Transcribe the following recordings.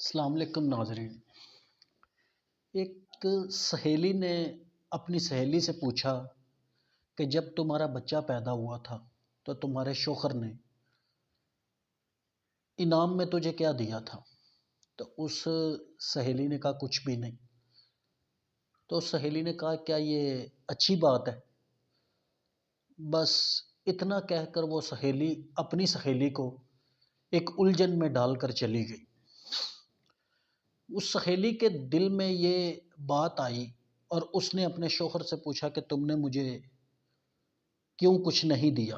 السلام علیکم ناظرین۔ ایک سہیلی نے اپنی سہیلی سے پوچھا کہ جب تمہارا بچہ پیدا ہوا تھا تو تمہارے شوہر نے انعام میں تجھے کیا دیا تھا؟ تو اس سہیلی نے کہا کچھ بھی نہیں۔ تو اس سہیلی نے کہا کیا یہ اچھی بات ہے؟ بس اتنا کہہ کر وہ سہیلی اپنی سہیلی کو ایک الجھن میں ڈال کر چلی گئی۔ اس سہیلی کے دل میں یہ بات آئی اور اس نے اپنے شوہر سے پوچھا کہ تم نے مجھے کیوں کچھ نہیں دیا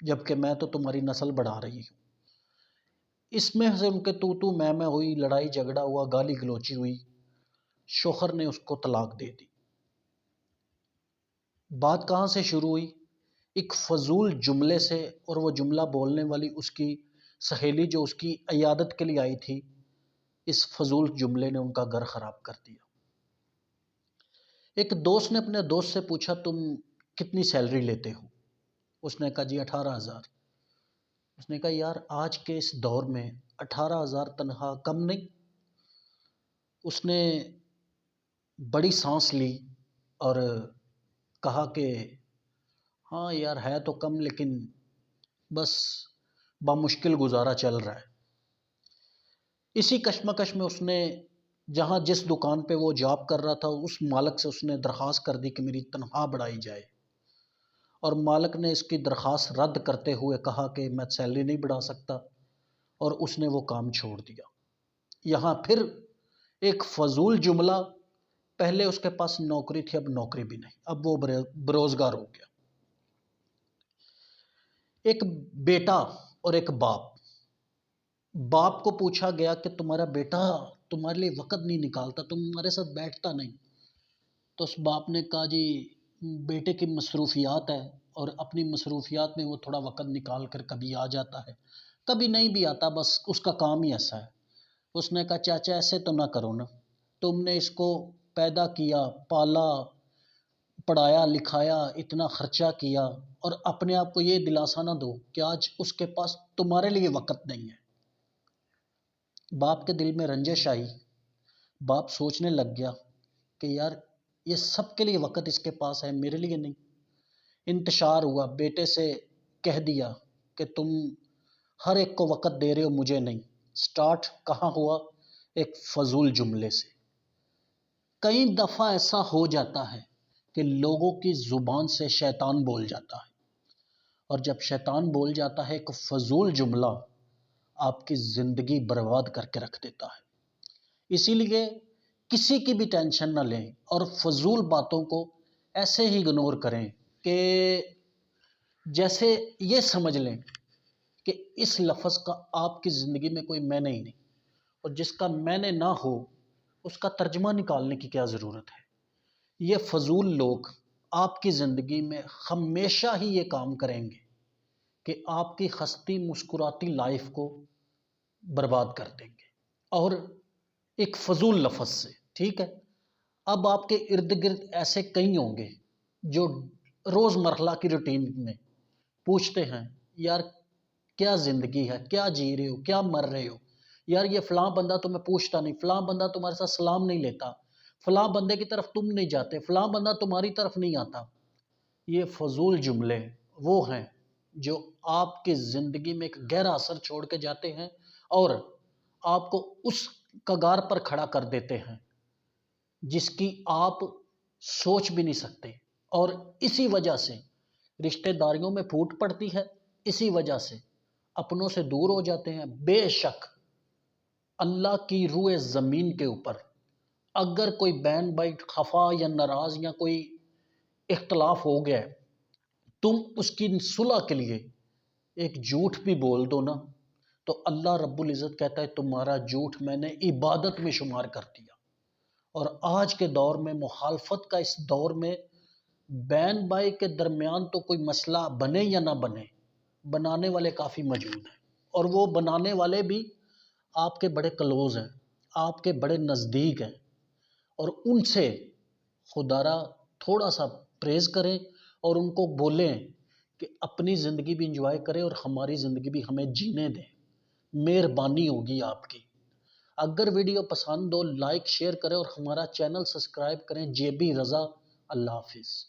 جبکہ میں تو تمہاری نسل بڑھا رہی ہوں۔ اس میں سے ان کے تو میں ہوئی، لڑائی جھگڑا ہوا، گالی گلوچی ہوئی، شوہر نے اس کو طلاق دے دی۔ بات کہاں سے شروع ہوئی؟ ایک فضول جملے سے، اور وہ جملہ بولنے والی اس کی سہیلی جو اس کی عیادت کے لیے آئی تھی، اس فضول جملے نے ان کا گھر خراب کر دیا۔ ایک دوست نے اپنے دوست سے پوچھا تم کتنی سیلری لیتے ہو؟ اس نے کہا جی 18,000۔ اس نے کہا یار آج کے اس دور میں 18,000 تنخواہ کم نہیں؟ اس نے بڑی سانس لی اور کہا کہ ہاں یار ہے تو کم، لیکن بس بامشکل گزارا چل رہا ہے۔ اسی کشمکش میں اس نے جہاں جس دکان پہ وہ جاب کر رہا تھا اس مالک سے اس نے درخواست کر دی کہ میری تنخواہ بڑھائی جائے، اور مالک نے اس کی درخواست رد کرتے ہوئے کہا کہ میں سیلری نہیں بڑھا سکتا، اور اس نے وہ کام چھوڑ دیا۔ یہاں پھر ایک فضول جملہ، پہلے اس کے پاس نوکری تھی اب نوکری بھی نہیں، اب وہ بےروزگار ہو گیا۔ ایک بیٹا اور ایک باپ کو پوچھا گیا کہ تمہارا بیٹا تمہارے لیے وقت نہیں نکالتا، تمہارے ساتھ بیٹھتا نہیں۔ تو اس باپ نے کہا جی بیٹے کی مصروفیات ہے، اور اپنی مصروفیات میں وہ تھوڑا وقت نکال کر کبھی آ جاتا ہے، کبھی نہیں بھی آتا، بس اس کا کام ہی ایسا ہے۔ اس نے کہا چاچا ایسے تو نہ کرو نا، تم نے اس کو پیدا کیا، پالا، پڑھایا لکھایا، اتنا خرچہ کیا، اور اپنے آپ کو یہ دلاسا نہ دو کہ آج اس کے پاس تمہارے لیے وقت نہیں ہے۔ باپ کے دل میں رنجش آئی، باپ سوچنے لگ گیا کہ یار یہ سب کے لیے وقت اس کے پاس ہے، میرے لیے نہیں۔ انتشار ہوا، بیٹے سے کہہ دیا کہ تم ہر ایک کو وقت دے رہے ہو، مجھے نہیں۔ سٹارٹ کہاں ہوا؟ ایک فضول جملے سے۔ کئی دفعہ ایسا ہو جاتا ہے کہ لوگوں کی زبان سے شیطان بول جاتا ہے، اور جب شیطان بول جاتا ہے ایک فضول جملہ آپ کی زندگی برباد کر کے رکھ دیتا ہے۔ اسی لیے کسی کی بھی ٹینشن نہ لیں اور فضول باتوں کو ایسے ہی اگنور کریں کہ جیسے یہ سمجھ لیں کہ اس لفظ کا آپ کی زندگی میں کوئی معنی ہی نہیں، اور جس کا معنی نہ ہو اس کا ترجمہ نکالنے کی کیا ضرورت ہے۔ یہ فضول لوگ آپ کی زندگی میں ہمیشہ ہی یہ کام کریں گے کہ آپ کی ہنستی مسکراتی لائف کو برباد کر دیں گے، اور ایک فضول لفظ سے۔ ٹھیک ہے، اب آپ کے ارد گرد ایسے کئی ہوں گے جو روز مرہ کی روٹین میں پوچھتے ہیں یار کیا زندگی ہے، کیا جی رہے ہو، کیا مر رہے ہو، یار یہ فلاں بندہ تمہیں پوچھتا نہیں، فلاں بندہ تمہارے ساتھ سلام نہیں لیتا، فلاں بندے کی طرف تم نہیں جاتے، فلاں بندہ تمہاری طرف نہیں آتا۔ یہ فضول جملے وہ ہیں جو آپ کی زندگی میں ایک گہرا اثر چھوڑ کے جاتے ہیں اور آپ کو اس کگار پر کھڑا کر دیتے ہیں جس کی آپ سوچ بھی نہیں سکتے، اور اسی وجہ سے رشتہ داریوں میں پھوٹ پڑتی ہے، اسی وجہ سے اپنوں سے دور ہو جاتے ہیں۔ بے شک اللہ کی روئے زمین کے اوپر اگر کوئی بہن بھائی خفا یا ناراض یا کوئی اختلاف ہو گیا ہے، تم اس کی صلح کے لیے ایک جھوٹ بھی بول دو نا، تو اللہ رب العزت کہتا ہے تمہارا جھوٹ میں نے عبادت میں شمار کر دیا۔ اور آج کے دور میں، مخالفت کا اس دور میں، بہن بھائی کے درمیان تو کوئی مسئلہ بنے یا نہ بنے، بنانے والے کافی موجود ہیں، اور وہ بنانے والے بھی آپ کے بڑے کلوز ہیں، آپ کے بڑے نزدیک ہیں، اور ان سے خدا را تھوڑا سا پرہیز کریں اور ان کو بولیں کہ اپنی زندگی بھی انجوائے کریں اور ہماری زندگی بھی ہمیں جینے دیں، مہربانی ہوگی آپ کی۔ اگر ویڈیو پسند ہو لائک شیئر کریں اور ہمارا چینل سبسکرائب کریں. JB رضا. اللہ حافظ.